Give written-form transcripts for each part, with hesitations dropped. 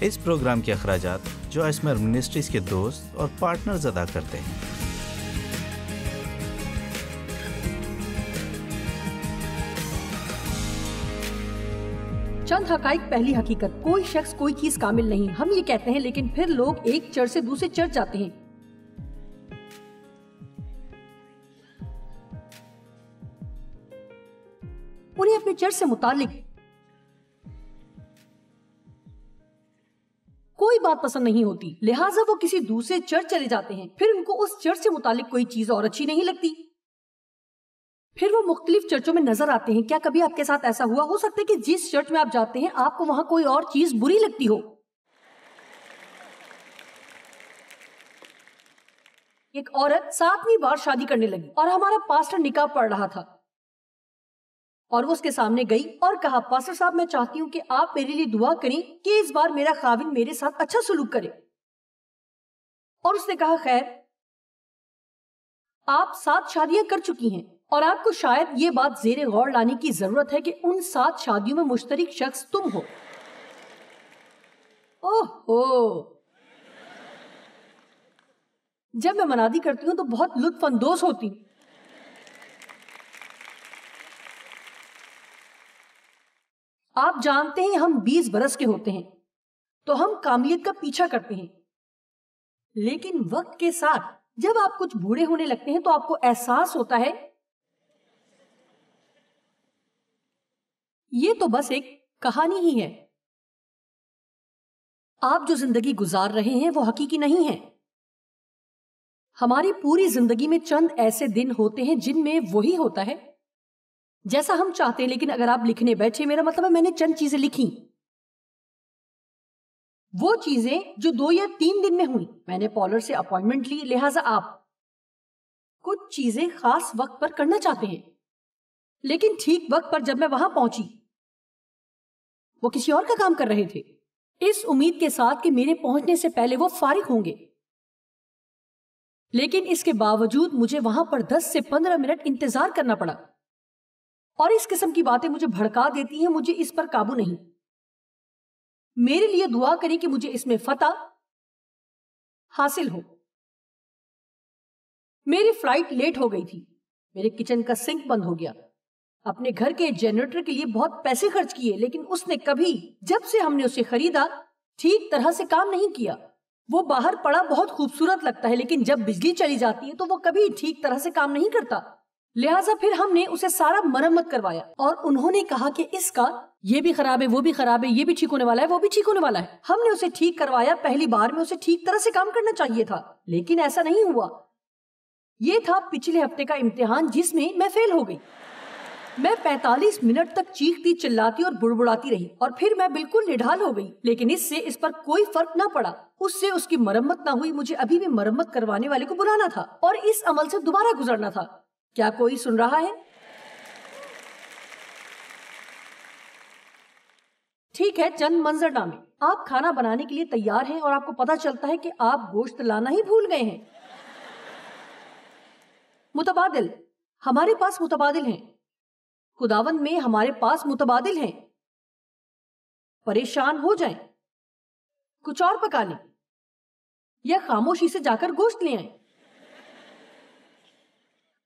اس programme کے اخراجات جو اسمر منسٹریز کے دوست اور پارٹنرز ادا کرتے ہیں۔ چند حقائق۔ پہلی حقیقت، کوئی شخص کوئی چیز کامل نہیں۔ ہم یہ کہتے ہیں لیکن پھر لوگ ایک چرچ سے دوسرے چرچ جاتے ہیں۔ انہیں اپنے چرچ سے متعلق کوئی بات پسند نہیں ہوتی، لہٰذا وہ کسی دوسرے چرچ چلے جاتے ہیں۔ پھر ان کو اس چرچ سے متعلق کوئی چیز اور اچھی نہیں لگتی، پھر وہ مختلف چرچوں میں نظر آتے ہیں۔ کیا کبھی آپ کے ساتھ ایسا ہوا؟ ہو سکتا ہے کہ جس چرچ میں آپ جاتے ہیں آپ کو وہاں کوئی اور چیز بری لگتی ہو۔ ایک عورت 7ویں بار شادی کرنے لگی اور ہمارا پاسٹر نکاح پڑھ رہا تھا، اور وہ اس کے سامنے گئی اور کہا، پاسٹر صاحب میں چاہتی ہوں کہ آپ میرے لیے دعا کریں کہ اس بار میرا خاوند میرے ساتھ اچھا سلوک کرے۔ اور اس نے کہا، خیر، آپ 7 شادیاں کر چکی ہیں اور آپ کو شاید یہ بات زیر غور لانے کی ضرورت ہے کہ ان 7 شادیوں میں مشترک شخص تم ہو۔ اوہ، جب میں منادی کرتی ہوں تو بہت لطف اندوز ہوتی ہوں۔ آپ جانتے ہیں ہم 20 برس کے ہوتے ہیں تو ہم کاملیت کا پیچھا کرتے ہیں، لیکن وقت کے ساتھ جب آپ کچھ بوڑھے ہونے لگتے ہیں تو آپ کو احساس ہوتا ہے یہ تو بس ایک کہانی ہی ہے۔ آپ جو زندگی گزار رہے ہیں وہ حقیقی نہیں ہے۔ ہماری پوری زندگی میں چند ایسے دن ہوتے ہیں جن میں وہی ہوتا ہے جیسا ہم چاہتے ہیں، لیکن اگر آپ لکھنے بیٹھے، میرا مطلب ہے میں نے چند چیزیں لکھی، وہ چیزیں جو 2 یا 3 دن میں ہوئی۔ میں نے پالر سے اپوائنٹمنٹ لی، لہٰذا آپ کچھ چیزیں خاص وقت پر کرنا چاہتے ہیں، لیکن ٹھیک وقت پر جب میں وہاں پہنچی وہ کسی اور کا کام کر رہے تھے، اس امید کے ساتھ کہ میرے پہنچنے سے پہلے وہ فارغ ہوں گے، لیکن اس کے باوجود مجھے وہاں پر 10 سے 15 منٹ انتظار کرنا پڑا، اور اس قسم کی باتیں مجھے بھڑکا دیتی ہیں۔ مجھے اس پر قابو نہیں۔ میرے لیے دعا کریں کہ مجھے اس میں فتح حاصل ہو۔ میری فلائٹ لیٹ ہو گئی تھی، میرے کچن کا سنک بند ہو گیا، اپنے گھر کے جنریٹر کے لیے بہت پیسے خرچ کیے، لیکن اس نے کبھی جب سے ہم نے اسے خریدا ٹھیک طرح سے کام نہیں کیا۔ وہ باہر پڑا بہت خوبصورت لگتا ہے، لیکن جب بجلی چلی جاتی ہے تو وہ کبھی ٹھیک طرح سے کام نہیں کرتا، لہٰذا پھر ہم نے اسے سارا مرمت کروایا، اور انہوں نے کہا کہ اس کا یہ بھی خراب ہے، وہ بھی خراب ہے، یہ بھی ٹھیک ہونے والا ہے، وہ بھی ٹھیک ہونے والا ہے۔ ہم نے اسے ٹھیک کروایا، پہلی بار میں اسے ٹھیک طرح سے کام کرنا چاہیے تھا، لیکن ایسا نہیں ہوا۔ یہ تھا پچھلے ہفتے کا امتحان جس میں میں فیل ہو گئی۔ میں 45 منٹ تک چیختی چلاتی اور بڑبڑاتی رہی، اور پھر میں بالکل نڈھال ہو گئی، لیکن اس سے اس پر کوئی فرق نہ پڑا۔ اس سے اس کی مرمت نہ ہوئی، مجھے ابھی بھی مرمت کروانے والے کو بلانا تھا اور اس عمل سے دوبارہ گزرنا تھا۔ کیا کوئی سن رہا ہے؟ ٹھیک ہے، چند منظر نامے۔ آپ کھانا بنانے کے لیے تیار ہیں اور آپ کو پتا چلتا ہے کہ آپ گوشت لانا ہی بھول گئے ہیں۔ متبادل، ہمارے پاس متبادل ہیں، خداوند میں ہمارے پاس متبادل ہیں۔ پریشان ہو جائیں، کچھ اور پکا لیں، یا خاموشی سے جا کر گوشت لے آئیں۔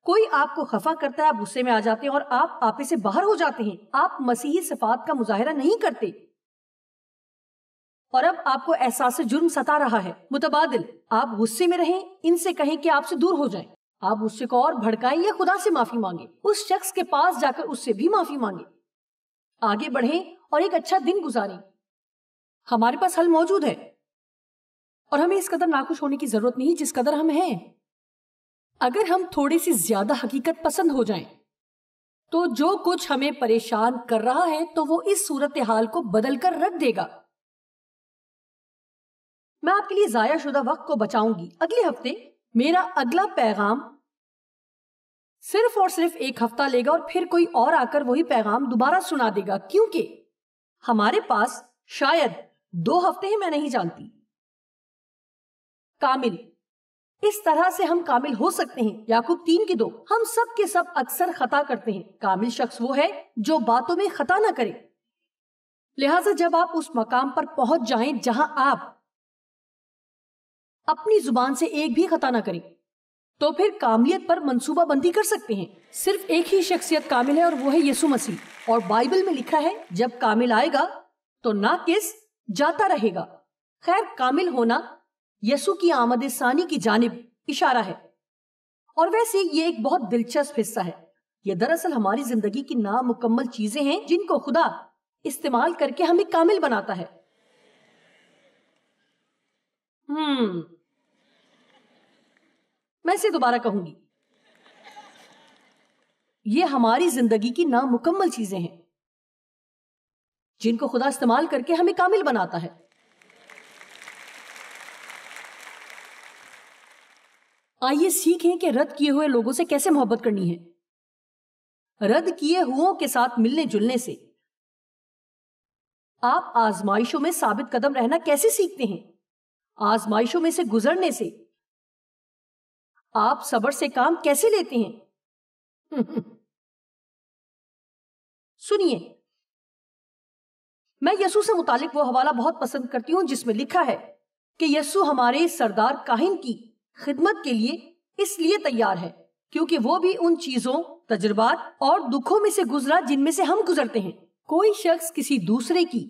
کوئی آپ کو خفا کرتا ہے، آپ غصے میں آ جاتے ہیں اور آپ آپے سے باہر ہو جاتے ہیں۔ آپ مسیحی صفات کا مظاہرہ نہیں کرتے، اور اب آپ کو احساس جرم ستا رہا ہے۔ متبادل، آپ غصے میں رہیں، ان سے کہیں کہ آپ سے دور ہو جائیں۔ آپ غصے کو اور بھڑکائیں یا خدا سے معافی مانگیں، اس شخص کے پاس جا کر اس سے بھی معافی مانگیں، آگے بڑھیں اور ایک اچھا دن گزاریں۔ ہمارے پاس حل موجود ہے، اور ہمیں اس قدر ناخوش ہونے کی ضرورت نہیں جس قدر ہم ہیں۔ اگر ہم تھوڑی سی زیادہ حقیقت پسند ہو جائیں تو جو کچھ ہمیں پریشان کر رہا ہے تو وہ اس صورتحال کو بدل کر رکھ دے گا۔ میں آپ کے لیے ضائع شدہ وقت کو بچاؤں گی۔ اگلے ہفتے میرا اگلا پیغام صرف اور صرف 1 ہفتہ لے گا، اور پھر کوئی اور آ کر وہی پیغام دوبارہ سنا دے گا، کیونکہ ہمارے پاس شاید 2 ہفتے ہیں، میں نہیں جانتی۔ کامل، اس طرح سے ہم کامل ہو سکتے ہیں۔ یعقوب 3:2۔ ہم سب کے سب اکثر خطا کرتے ہیں۔ کامل شخص وہ ہے جو باتوں میں خطا نہ کرے۔ لہٰذا جب آپ اس مقام پر پہنچ جائیں جہاں آپ اپنی زبان سے ایک بھی خطا نہ کریں تو پھر کاملیت پر منصوبہ بندی کر سکتے ہیں۔ صرف ایک ہی شخصیت کامل ہے اور وہ ہے یسوع مسیح، اور بائبل میں لکھا ہے جب کامل آئے گا تو ناقص جاتا رہے گا۔ خیر، کامل ہونا یسوع کی آمد ثانی کی جانب اشارہ ہے، اور ویسے یہ ایک بہت دلچسپ حصہ ہے۔ یہ دراصل ہماری زندگی کی نامکمل چیزیں ہیں جن کو خدا استعمال کر کے ہمیں کامل بناتا ہے۔ میں اسے دوبارہ کہوں گی، یہ ہماری زندگی کی نامکمل چیزیں ہیں جن کو خدا استعمال کر کے ہمیں کامل بناتا ہے۔ آئیے سیکھیں کہ رد کیے ہوئے لوگوں سے کیسے محبت کرنی ہے۔ رد کیے ہوئوں کے ساتھ ملنے جلنے سے آپ آزمائشوں میں ثابت قدم رہنا کیسے سیکھتے ہیں؟ آزمائشوں میں سے گزرنے سے آپ صبر سے کام کیسے لیتے ہیں؟ سنیے، میں یسوع سے متعلق وہ حوالہ بہت پسند کرتی ہوں جس میں لکھا ہے کہ یسوع ہمارے سردار کاہن کی خدمت کے لیے اس لیے تیار ہے کیونکہ وہ بھی ان چیزوں، تجربات اور دکھوں میں سے گزرا جن میں سے ہم گزرتے ہیں۔ کوئی شخص کسی دوسرے کی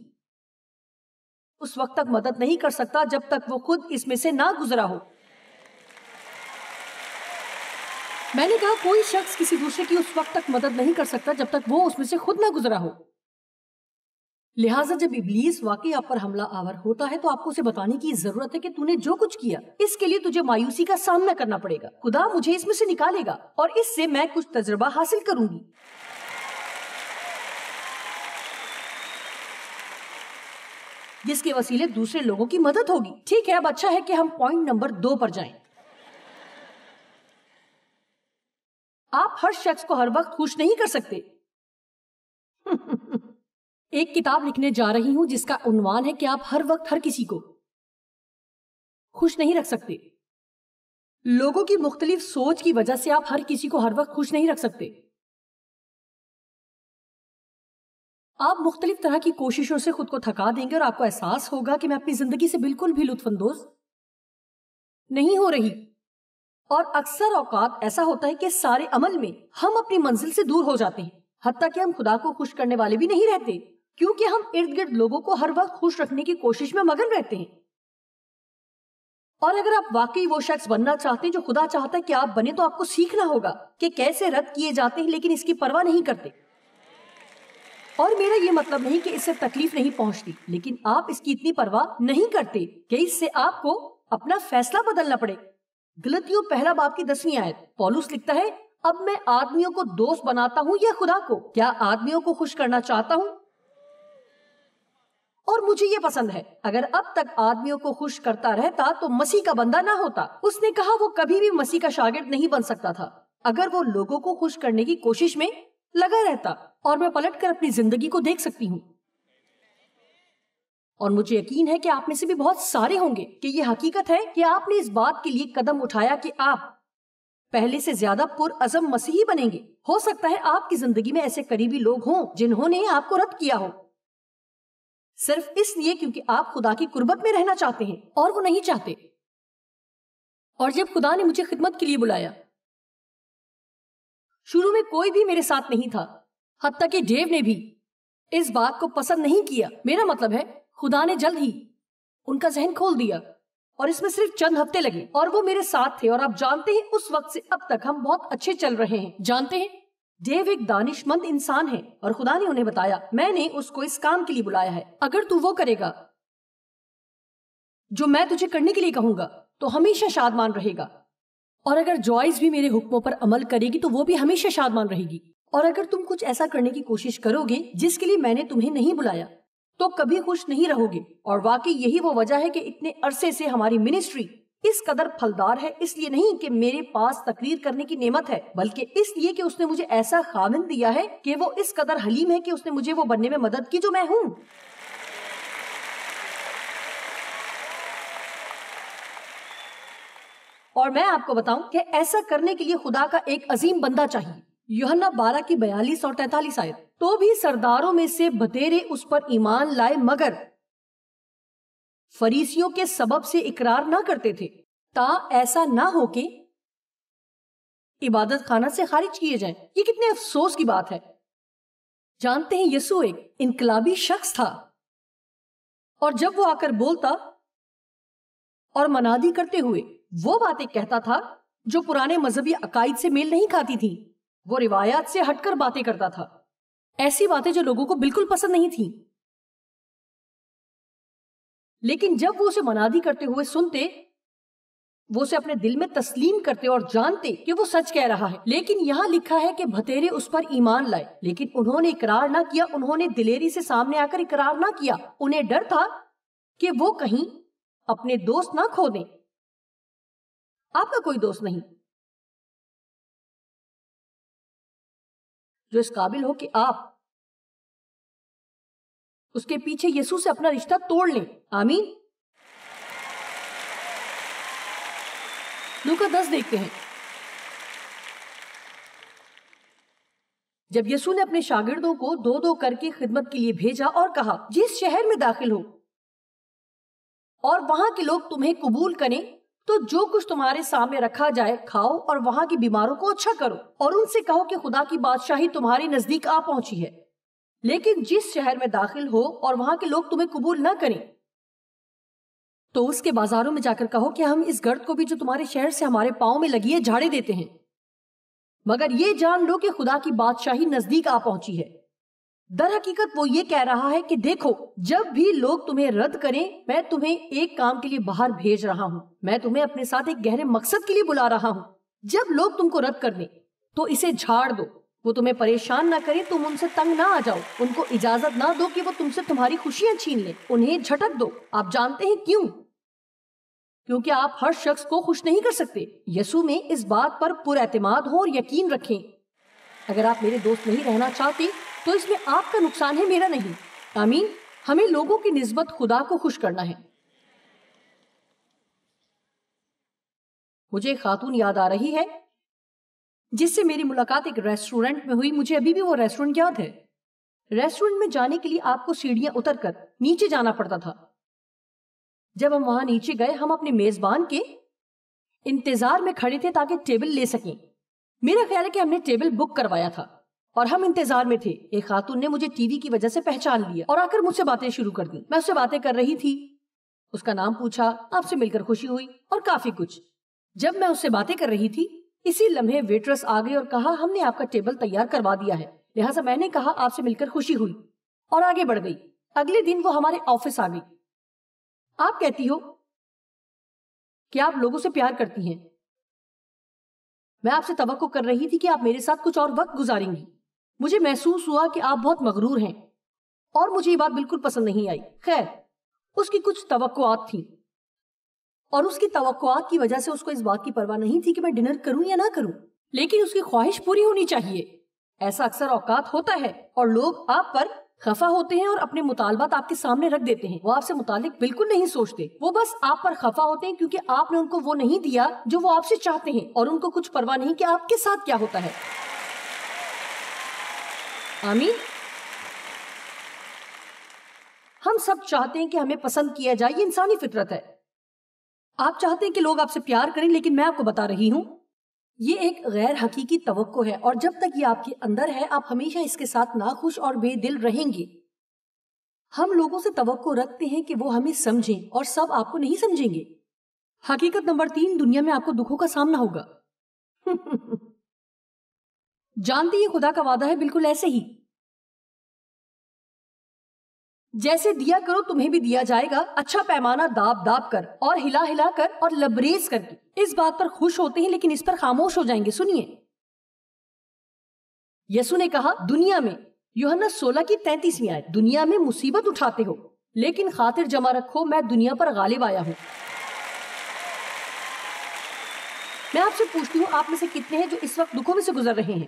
اس وقت تک مدد نہیں کر سکتا جب تک وہ خود اس میں سے نہ گزرا ہو۔ میں نے کہا کوئی شخص کسی دوسرے کی اس وقت تک مدد نہیں کر سکتا جب تک وہ اس میں سے خود نہ گزرا ہو۔ لہٰذا جب ابلیس واقعی آپ پر حملہ آور ہوتا ہے تو آپ کو اسے بتانے کی ضرورت ہے کہ تو نے جو کچھ کیا اس کے لیے تجھے مایوسی کا سامنا کرنا پڑے گا۔ خدا مجھے اس میں سے نکالے گا اور اس سے میں کچھ تجربہ حاصل کروں گی۔ جس کے وسیلے دوسرے لوگوں کی مدد ہوگی۔ ٹھیک ہے، اب اچھا ہے کہ ہم پوائنٹ نمبر 2 پر جائیں۔ آپ ہر شخص کو ہر وقت خوش نہیں کر سکتے۔ ایک کتاب لکھنے جا رہی ہوں جس کا عنوان ہے کہ آپ ہر وقت ہر کسی کو خوش نہیں رکھ سکتے۔ لوگوں کی مختلف سوچ کی وجہ سے آپ ہر کسی کو ہر وقت خوش نہیں رکھ سکتے۔ آپ مختلف طرح کی کوششوں سے خود کو تھکا دیں گے اور آپ کو احساس ہوگا کہ میں اپنی زندگی سے بالکل بھی لطف اندوز نہیں ہو رہی۔ اور اکثر اوقات ایسا ہوتا ہے کہ سارے عمل میں ہم اپنی منزل سے دور ہو جاتے ہیں، حتیٰ کہ ہم خدا کو خوش کرنے والے بھی نہیں رہتے، کیونکہ ہم ارد گرد لوگوں کو ہر وقت خوش رکھنے کی کوشش میں مگن رہتے ہیں۔ اور اگر آپ واقعی وہ شخص بننا چاہتے ہیں جو خدا چاہتا ہے کہ آپ بنے تو آپ کو سیکھنا ہوگا کہ کیسے رد کیے جاتے ہیں لیکن اس کی پرواہ نہیں کرتے۔ اور میرا یہ مطلب نہیں کہ اس سے تکلیف نہیں پہنچتی، لیکن آپ اس کی اتنی پرواہ نہیں کرتے کہ اس سے آپ کو اپنا فیصلہ بدلنا پڑے۔ غلطیوں پہلا باب کی 10ویں آیت، پولس لکھتا ہے، اب میں آدمیوں کو دوست بناتا ہوں یا خدا کو؟ کیا آدمیوں کو خوش کرنا چاہتا ہوں؟ اور مجھے یہ پسند ہے، اگر اب تک آدمیوں کو خوش کرتا رہتا تو مسیح کا بندہ نہ ہوتا۔ اس نے کہا وہ کبھی بھی مسیح کا شاگرد نہیں بن سکتا تھا اگر وہ لوگوں کو خوش کرنے کی کوشش میں لگا رہتا۔ اور میں پلٹ کر اپنی زندگی کو دیکھ سکتی ہوں، اور مجھے یقین ہے کہ آپ میں سے بھی بہت سارے ہوں گے کہ یہ حقیقت ہے کہ آپ نے اس بات کے لیے قدم اٹھایا کہ آپ پہلے سے زیادہ پرعزم مسیحی بنیں گے۔ ہو سکتا ہے آپ کی زندگی میں ایسے قریبی لوگ ہوں جنہوں نے آپ کو رد کیا ہو، صرف اس لیے کیونکہ آپ خدا کی قربت میں رہنا چاہتے ہیں اور وہ نہیں چاہتے۔ اور جب خدا نے مجھے خدمت کے لیے بلایا، شروع میں کوئی بھی میرے ساتھ نہیں تھا، حتیٰ کہ ڈیو نے بھی اس بات کو پسند نہیں کیا۔ میرا مطلب ہے خدا نے جلد ہی ان کا ذہن کھول دیا اور اس میں صرف چند ہفتے لگے اور وہ میرے ساتھ تھے، اور آپ جانتے ہیں اس وقت سے اب تک ہم بہت اچھے چل رہے ہیں۔ جانتے ہیں ڈیو ایک دانش مند انسان ہے اور خدا نے انہیں بتایا میں نے اس کو اس کام کے لیے بلایا ہے۔ اگر تو وہ کرے گا جو میں تجھے کرنے کے لیے کہوں گا تو ہمیشہ شادمان رہے گا، اور اگر جوائس بھی میرے حکموں پر عمل کرے گی تو وہ بھی ہمیشہ شادمان رہے گی۔ اور اگر تم کچھ ایسا کرنے کی کوشش کرو گے جس کے لیے میں نے تمہیں نہیں بلایا تو کبھی خوش نہیں رہو گے۔ اور واقعی یہی وہ وجہ ہے کہ اتنے عرصے سے ہماری منسٹری اس قدر پھلدار ہے، اس لیے نہیں کہ میرے پاس تقریر کرنے کی نعمت ہے، بلکہ اس لیے کہ اس نے مجھے ایسا خاوند دیا ہے کہ وہ اس قدر حلیم ہے کہ اس نے مجھے وہ بننے میں مدد کی جو میں ہوں۔ اور میں آپ کو بتاؤں کہ ایسا کرنے کے لیے خدا کا ایک عظیم بندہ چاہیے۔ یوحنا 12 کی 42 اور 43 آیت، تو بھی سرداروں میں سے بتیرے اس پر ایمان لائے، مگر فریسیوں کے سبب سے اقرار نہ کرتے تھے، تا ایسا نہ ہو کہ عبادت خانہ سے خارج کیے جائیں۔ یہ کتنے افسوس کی بات ہے۔ جانتے ہیں یسوع ایک انقلابی شخص تھا، اور جب وہ آ کر بولتا اور منادی کرتے ہوئے وہ باتیں کہتا تھا جو پرانے مذہبی عقائد سے میل نہیں کھاتی تھی، وہ روایات سے ہٹ کر باتیں کرتا تھا، ایسی باتیں جو لوگوں کو بالکل پسند نہیں تھیں۔ لیکن جب وہ اسے منادی کرتے ہوئے سنتے، وہ اسے اپنے دل میں تسلیم کرتے اور جانتے کہ وہ سچ کہہ رہا ہے۔ لیکن یہاں لکھا ہے کہ بھتیرے اس پر ایمان لائے، لیکن انہوں نے اقرار نہ کیا، انہوں نے دلیری سے سامنے آ کر اقرار نہ کیا۔ انہیں ڈر تھا کہ وہ کہیں اپنے دوست نہ کھو دیں۔ آپ کا کوئی دوست نہیں جو اس قابل ہو کہ آپ اس کے پیچھے یسوع سے اپنا رشتہ توڑ لیں۔ آمین۔ لوکا 10 دیکھتے ہیں۔ جب یسوع نے اپنے شاگردوں کو دو دو کر کے خدمت کے لیے بھیجا اور کہا، جس شہر میں داخل ہو اور وہاں کے لوگ تمہیں قبول کریں تو جو کچھ تمہارے سامنے رکھا جائے کھاؤ، اور وہاں کی بیماروں کو اچھا کرو، اور ان سے کہو کہ خدا کی بادشاہی تمہارے نزدیک آ پہنچی ہے۔ لیکن جس شہر میں داخل ہو اور وہاں کے لوگ تمہیں قبول نہ کریں تو اس کے بازاروں میں جا کر کہو کہ ہم اس گرد کو بھی جو تمہارے شہر سے ہمارے پاؤں میں لگی ہے جھاڑے دیتے ہیں، مگر یہ جان لو کہ خدا کی بادشاہی نزدیک آ پہنچی ہے۔ در حقیقت وہ یہ کہہ رہا ہے کہ دیکھو، جب بھی لوگ تمہیں رد کریں، میں تمہیں ایک کام کے لیے باہر بھیج رہا ہوں، میں تمہیں اپنے ساتھ ایک گہرے مقصد کے لیے بلا رہا ہوں۔ جب لوگ تم کو رد کر دیں تو اسے جھاڑ دو، وہ تمہیں پریشان نہ کریں، تم ان سے تنگ نہ آ جاؤ، ان کو اجازت نہ دو کہ وہ تم سے تمہاری خوشیاں چھین لیں، انہیں جھٹک دو۔ آپ جانتے ہیں کیوں؟ کیونکہ آپ ہر شخص کو خوش نہیں کر سکتے۔ یسوع میں اس بات پر پر اعتماد ہو اور یقین رکھیں، اگر آپ میرے دوست نہیں رہنا چاہتے تو اس میں آپ کا نقصان ہے، میرا نہیں۔ آمین۔ ہمیں لوگوں کی نسبت خدا کو خوش کرنا ہے۔ مجھے ایک خاتون یاد آ رہی ہے جس سے میری ملاقات ایک ریسٹورنٹ میں ہوئی۔ مجھے ابھی بھی وہ ریسٹورنٹ یاد ہے۔ ریسٹورنٹ میں جانے کے لیے آپ کو سیڑھیاں اتر کر نیچے جانا پڑتا تھا۔ جب ہم وہاں نیچے گئے، ہم اپنے میزبان کے انتظار میں کھڑے تھے تاکہ ٹیبل لے سکیں۔ میرا خیال ہے کہ ہم نے ٹیبل بک کروایا تھا اور ہم انتظار میں تھے۔ ایک خاتون نے مجھے ٹی وی کی وجہ سے پہچان لیا اور آ کر مجھ سے باتیں شروع کر دی۔ میں اس سے باتیں کر رہی تھی، اس کا نام پوچھا، آپ سے مل کر خوشی ہوئی اور کافی کچھ۔ جب میں اس سے باتیں کر رہی تھی، اسی لمحے ویٹرس آ گئی اور کہا، ہم نے آپ کا ٹیبل تیار کروا دیا ہے۔ لہٰذا میں نے کہا، آپ سے مل کر خوشی ہوئی، اور آگے بڑھ گئی۔ اگلے دن وہ ہمارے آفس آ گئی۔ آپ کہتی ہو کہ آپ لوگوں سے پیار کرتی ہیں۔ میں آپ سے توقع کر رہی تھی کہ آپ میرے ساتھ کچھ اور وقت گزاریں گی۔ مجھے محسوس ہوا کہ آپ بہت مغرور ہیں، اور مجھے یہ بات بالکل پسند نہیں آئی۔ خیر، اس کی کچھ توقعات تھیں، اور اس کی توقعات کی وجہ سے اس کو اس بات کی پرواہ نہیں تھی کہ میں ڈنر کروں یا نہ کروں، لیکن اس کی خواہش پوری ہونی چاہیے۔ ایسا اکثر اوقات ہوتا ہے، اور لوگ آپ پر خفا ہوتے ہیں اور اپنے مطالبات آپ کے سامنے رکھ دیتے ہیں۔ وہ آپ سے متعلق بالکل نہیں سوچتے، وہ بس آپ پر خفا ہوتے ہیں کیونکہ آپ نے ان کو وہ نہیں دیا جو وہ آپ سے چاہتے ہیں، اور ان کو کچھ پرواہ نہیں کہ آپ کے ساتھ کیا ہوتا ہے۔ آمین۔ ہم سب چاہتے ہیں کہ ہمیں پسند کیا جائے، یہ انسانی فطرت ہے۔ آپ چاہتے ہیں کہ لوگ آپ سے پیار کریں، لیکن میں آپ کو بتا رہی ہوں یہ ایک غیر حقیقی توقع ہے، اور جب تک یہ آپ کے اندر ہے آپ ہمیشہ اس کے ساتھ ناخوش اور بے دل رہیں گے۔ ہم لوگوں سے توقع رکھتے ہیں کہ وہ ہمیں سمجھیں، اور سب آپ کو نہیں سمجھیں گے۔ حقیقت نمبر 3، دنیا میں آپ کو دکھوں کا سامنا ہوگا۔ جانتے یہ خدا کا وعدہ ہے، بالکل ایسے ہی جیسے دیا کرو تمہیں بھی دیا جائے گا، اچھا پیمانہ داب داب کر اور ہلا ہلا کر اور لبریز کر کے۔ اس بات پر خوش ہوتے ہیں لیکن اس پر خاموش ہو جائیں گے۔ سنیے، یسوع نے کہا دنیا میں، یوحنا 16:33 آیت، دنیا میں مصیبت اٹھاتے ہو، لیکن خاطر جمع رکھو، میں دنیا پر غالب آیا ہوں۔ میں آپ سے پوچھتی ہوں، آپ میں سے کتنے ہیں جو اس وقت دکھوں میں سے گزر رہے ہیں؟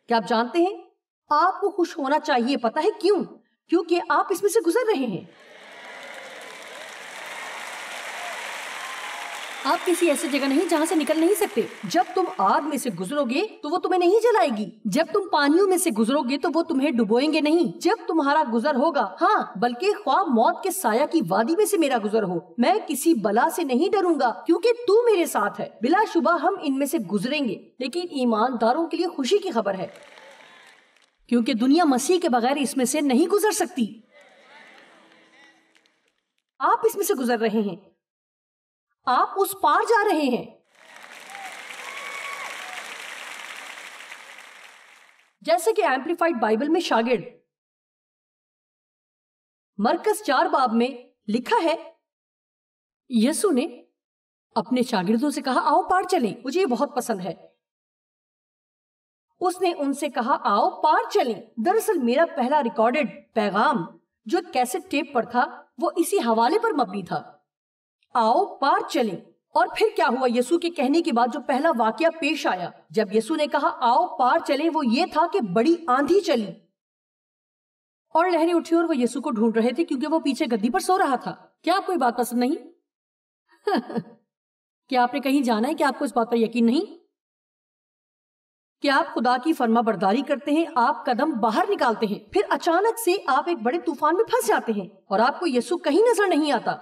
کیا آپ جانتے ہیں آپ کو خوش ہونا چاہیے؟ پتہ ہے کیوں؟ کیونکہ آپ اس میں سے گزر رہے ہیں۔ آپ کسی ایسی جگہ نہیں جہاں سے نکل نہیں سکتے. جب تم آگ میں سے گزرو گے تو وہ تمہیں نہیں جلائے گی. جب تم پانیوں میں سے گزرو گے تو وہ تمہیں ڈبوئیں گے نہیں. جب تمہارا گزر ہوگا، ہاں بلکہ خواہ موت کے سایہ کی وادی میں سے میرا گزر ہو، میں کسی بلا سے نہیں ڈروں گا کیونکہ تو میرے ساتھ ہے. بلا شبہ ہم ان میں سے گزریں گے، لیکن ایمانداروں کے لیے خوشی کی خبر ہے کیونکہ دنیا مسیح کے بغیر اس میں سے نہیں گزر سکتی. آپ اس میں سے گزر رہے ہیں، آپ اس پار جا رہے ہیں. جیسے کہ ایمپلیفائڈ بائبل میں شاگرد مرکز 4 باب میں لکھا ہے، یسوع نے اپنے شاگردوں سے کہا آؤ پار چلیں. مجھے یہ بہت پسند ہے. اس نے ان سے کہا آؤ پار چلیں. دراصل میرا پہلا ریکارڈڈ پیغام جو کیسٹ ٹیپ پر تھا وہ اسی حوالے پر مبنی تھا، آؤ پار چلیں. اور پھر کیا ہوا؟ یسوع کے کہنے کے بعد جو پہلا واقعہ پیش آیا جب یسوع نے کہا آؤ پار چلیں، وہ یہ تھا کہ بڑی آندھی چلی اور لہریں اٹھی اور وہ یسوع کو ڈھونڈ رہے تھے کیونکہ وہ پیچھے گدی پر سو رہا تھا. کیا آپ کو یہ بات پسند نہیں؟ کیا آپ نے کہیں جانا ہے کہ آپ کو اس بات پر یقین نہیں کہ آپ خدا کی فرما برداری کرتے ہیں، آپ قدم باہر نکالتے ہیں، پھر اچانک سے آپ ایک بڑے طوفان میں پھنس جاتے ہیں اور آپ کو یسوع کہیں نظر نہیں آتا.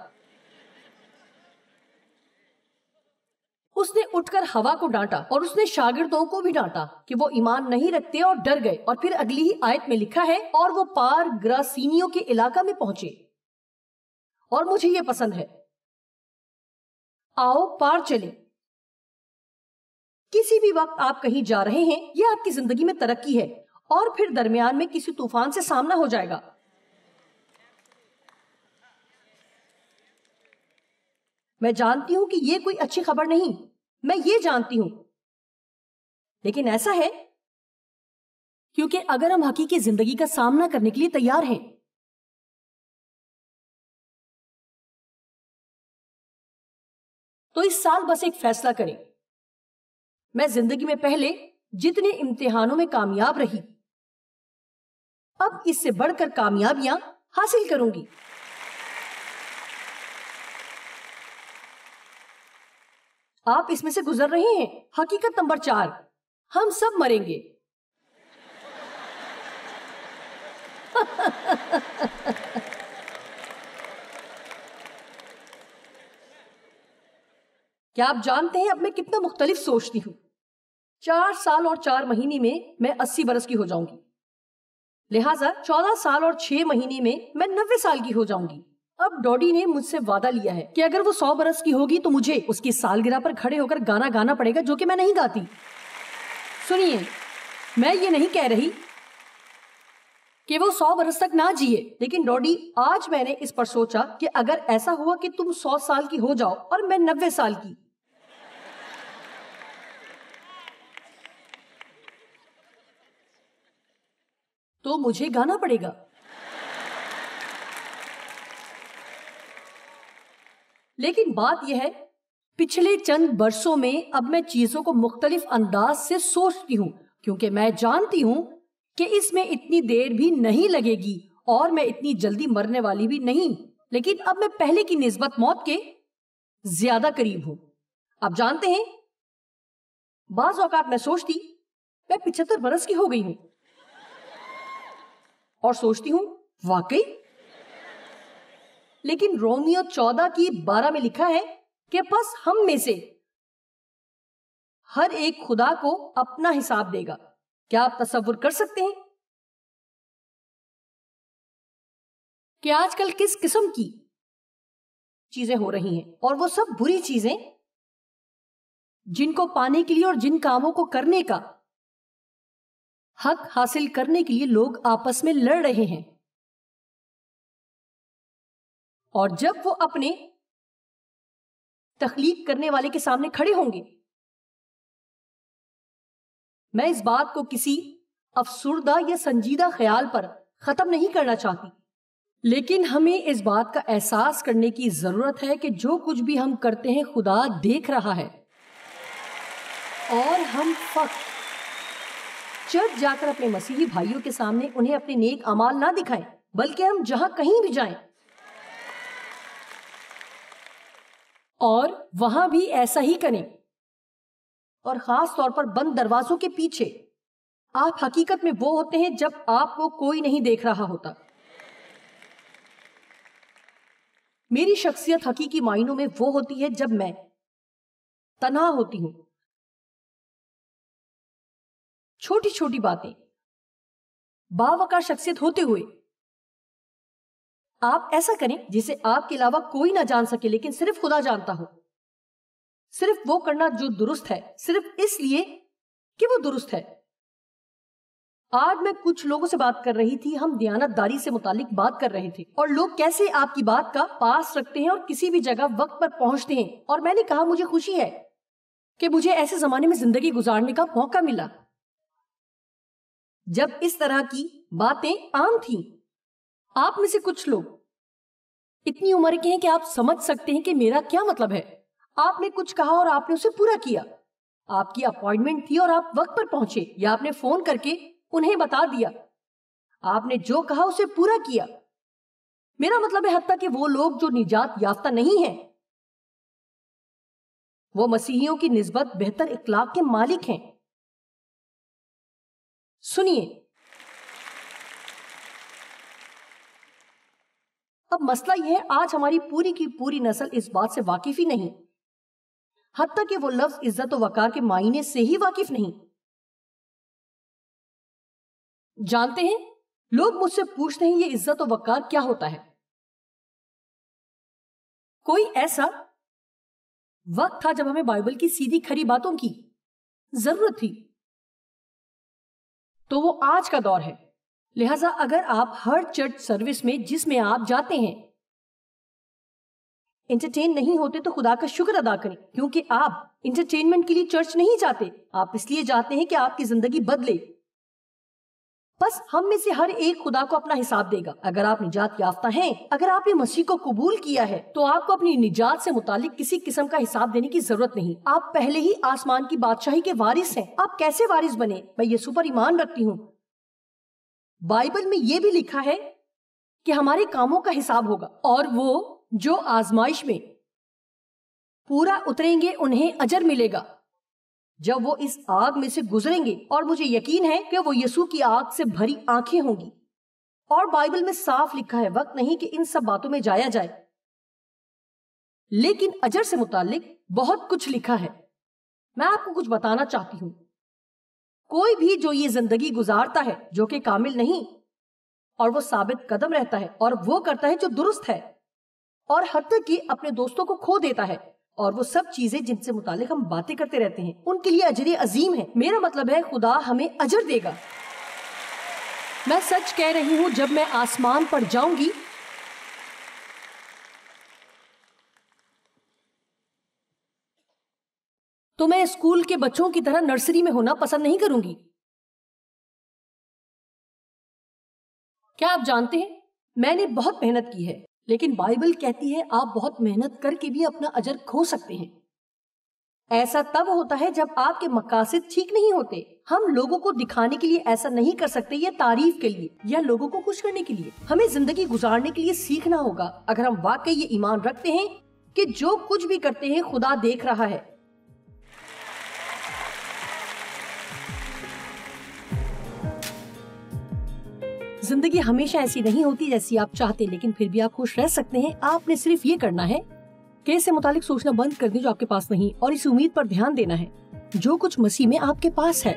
اس نے اٹھ کر ہوا کو ڈانٹا اور اس نے شاگردوں کو بھی ڈانٹا کہ وہ ایمان نہیں رکھتے اور ڈر گئے. اور پھر اگلی ہی آیت میں لکھا ہے اور وہ پار گراسینیوں کے علاقہ میں پہنچے. اور مجھے یہ پسند ہے، آؤ پار چلیں. کسی بھی وقت آپ کہیں جا رہے ہیں، یہ آپ کی زندگی میں ترقی ہے اور پھر درمیان میں کسی طوفان سے سامنا ہو جائے گا. میں جانتی ہوں کہ یہ کوئی اچھی خبر نہیں، میں یہ جانتی ہوں، لیکن ایسا ہے کیونکہ اگر ہم حقیقی زندگی کا سامنا کرنے کے لیے تیار ہیں تو اس سال بس ایک فیصلہ کریں. میں زندگی میں پہلے جتنے امتحانوں میں کامیاب رہی، اب اس سے بڑھ کر کامیابیاں حاصل کروں گی. آپ اس میں سے گزر رہے ہیں. حقیقت نمبر 4، ہم سب مریں گے. کیا آپ جانتے ہیں اب میں کتنا مختلف سوچتی ہوں؟ 4 سال اور 4 مہینے میں میں 80 برس کی ہو جاؤں گی، لہٰذا 14 سال اور 6 مہینے میں 90 سال کی ہو جاؤں گی. اب ڈوڈی نے مجھ سے وعدہ لیا ہے کہ اگر وہ 100 برس کی ہوگی تو مجھے اس کی سالگرہ پر کھڑے ہو کر گانا گانا پڑے گا جو کہ میں نہیں گاتی. سنیے، میں یہ نہیں کہہ رہی کہ وہ 100 برس تک نہ جیے، لیکن ڈوڈی آج میں نے اس پر سوچا کہ اگر ایسا ہوا کہ تم 100 سال کی ہو جاؤ اور میں 90 سال کی، تو مجھے گانا پڑے گا. لیکن بات یہ ہے، پچھلے چند برسوں میں اب میں چیزوں کو مختلف انداز سے سوچتی ہوں کیونکہ میں جانتی ہوں کہ اس میں اتنی دیر بھی نہیں لگے گی اور میں اتنی جلدی مرنے والی بھی نہیں. لیکن اب میں پہلے کی نسبت موت کے زیادہ قریب ہوں. آپ جانتے ہیں، بعض اوقات میں سوچتی میں 75 برس کی ہو گئی ہوں اور سوچتی ہوں واقعی. لیکن رومیو 14:12 میں لکھا ہے کہ پس ہم میں سے ہر ایک خدا کو اپنا حساب دے گا. کیا آپ تصور کر سکتے ہیں کہ آج کل کس قسم کی چیزیں ہو رہی ہیں؟ اور وہ سب بری چیزیں جن کو پانے کے لیے اور جن کاموں کو کرنے کا حق حاصل کرنے کے لیے لوگ آپس میں لڑ رہے ہیں. اور جب وہ اپنے تخلیق کرنے والے کے سامنے کھڑے ہوں گے، میں اس بات کو کسی افسردہ یا سنجیدہ خیال پر ختم نہیں کرنا چاہتی، لیکن ہمیں اس بات کا احساس کرنے کی ضرورت ہے کہ جو کچھ بھی ہم کرتے ہیں خدا دیکھ رہا ہے. اور ہم فقط چرچ جا کر اپنے مسیحی بھائیوں کے سامنے انہیں اپنے نیک اعمال نہ دکھائیں، بلکہ ہم جہاں کہیں بھی جائیں اور وہاں بھی ایسا ہی کریں، اور خاص طور پر بند دروازوں کے پیچھے۔ آپ حقیقت میں وہ ہوتے ہیں جب آپ کو کوئی نہیں دیکھ رہا ہوتا۔ میری شخصیت حقیقی معنوں میں وہ ہوتی ہے جب میں تنہا ہوتی ہوں۔ چھوٹی چھوٹی باتیں باوقار شخصیت ہوتے ہوئے آپ ایسا کریں جسے آپ کے علاوہ کوئی نہ جان سکے، لیکن صرف خدا جانتا ہو۔ صرف وہ کرنا جو درست ہے، صرف اس لیے کہ وہ درست ہے۔ آج میں کچھ لوگوں سے بات کر رہی تھی، ہم دیانت داری سے متعلق بات کر رہے تھے، اور لوگ کیسے آپ کی بات کا پاس رکھتے ہیں اور کسی بھی جگہ وقت پر پہنچتے ہیں۔ اور میں نے کہا مجھے خوشی ہے کہ مجھے ایسے زمانے میں زندگی گزارنے کا موقع ملا جب اس طرح کی باتیں عام تھیں۔ آپ میں سے کچھ لوگ اتنی عمر کے ہیں کہ آپ سمجھ سکتے ہیں کہ میرا کیا مطلب ہے۔ آپ نے کچھ کہا اور آپ نے اسے پورا کیا۔ آپ کی اپوائنٹمنٹ تھی اور آپ وقت پر پہنچے، یا آپ نے فون کر کے انہیں بتا دیا۔ آپ نے جو کہا اسے پورا کیا۔ میرا مطلب ہے حتیٰ کہ وہ لوگ جو نجات یافتہ نہیں ہیں، وہ مسیحیوں کی نسبت بہتر اخلاق کے مالک ہیں۔ سنیے، اب مسئلہ یہ ہے، آج ہماری پوری کی پوری نسل اس بات سے واقف ہی نہیں، حتیٰ کہ وہ لفظ عزت و وقار کے معنی سے ہی واقف نہیں۔ جانتے ہیں، لوگ مجھ سے پوچھتے ہیں یہ عزت و وقار کیا ہوتا ہے۔ کوئی ایسا وقت تھا جب ہمیں بائبل کی سیدھی کھری باتوں کی ضرورت تھی، تو وہ آج کا دور ہے۔ لہٰذا اگر آپ ہر چرچ سروس میں جس میں آپ جاتے ہیں انٹرٹین نہیں ہوتے تو خدا کا شکر ادا کریں، کیونکہ آپ انٹرٹینمنٹ کے لیے چرچ نہیں جاتے، آپ اس لیے جاتے ہیں کہ آپ کی زندگی بدلے۔ بس ہم میں سے ہر ایک خدا کو اپنا حساب دے گا۔ اگر آپ نجات یافتہ ہیں، اگر آپ نے مسیح کو قبول کیا ہے، تو آپ کو اپنی نجات سے متعلق کسی قسم کا حساب دینے کی ضرورت نہیں۔ آپ پہلے ہی آسمان کی بادشاہی کے وارث ہیں۔ آپ کیسے وارث بنے؟ میں یسوع پر ایمان رکھتی ہوں۔ بائبل میں یہ بھی لکھا ہے کہ ہمارے کاموں کا حساب ہوگا، اور وہ جو آزمائش میں پورا اتریں گے انہیں اجر ملے گا جب وہ اس آگ میں سے گزریں گے، اور مجھے یقین ہے کہ وہ یسوع کی آگ سے بھری آنکھیں ہوں گی۔ اور بائبل میں صاف لکھا ہے، وقت نہیں کہ ان سب باتوں میں جایا جائے، لیکن اجر سے متعلق بہت کچھ لکھا ہے۔ میں آپ کو کچھ بتانا چاہتی ہوں، کوئی بھی جو یہ زندگی گزارتا ہے جو کہ کامل نہیں، اور وہ ثابت قدم رہتا ہے اور وہ کرتا ہے جو درست ہے، اور حتیٰ کہ اپنے دوستوں کو کھو دیتا ہے، اور وہ سب چیزیں جن سے متعلق ہم باتیں کرتے رہتے ہیں، ان کے لیے اجر عظیم ہے۔ میرا مطلب ہے خدا ہمیں اجر دے گا۔ میں سچ کہہ رہی ہوں، جب میں آسمان پر جاؤں گی تو میں اسکول کے بچوں کی طرح نرسری میں ہونا پسند نہیں کروں گی۔ کیا آپ جانتے ہیں، میں نے بہت محنت کی ہے، لیکن بائبل کہتی ہے آپ بہت محنت کر کے بھی اپنا اجر کھو سکتے ہیں۔ ایسا تب ہوتا ہے جب آپ کے مقاصد ٹھیک نہیں ہوتے۔ ہم لوگوں کو دکھانے کے لیے ایسا نہیں کر سکتے، یا تعریف کے لیے، یا لوگوں کو خوش کرنے کے لیے۔ ہمیں زندگی گزارنے کے لیے سیکھنا ہوگا، اگر ہم واقعی یہ ایمان رکھتے ہیں کہ جو کچھ بھی کرتے ہیں خدا دیکھ رہا ہے۔ زندگی ہمیشہ ایسی نہیں ہوتی جیسی آپ چاہتے، لیکن پھر بھی آپ خوش رہ سکتے ہیں۔ آپ نے صرف یہ کرنا ہے کہ اس سے متعلق سوچنا بند کر دیں جو آپ کے پاس نہیں، اور اس امید پر دھیان دینا ہے جو کچھ مسیح میں آپ کے پاس ہے۔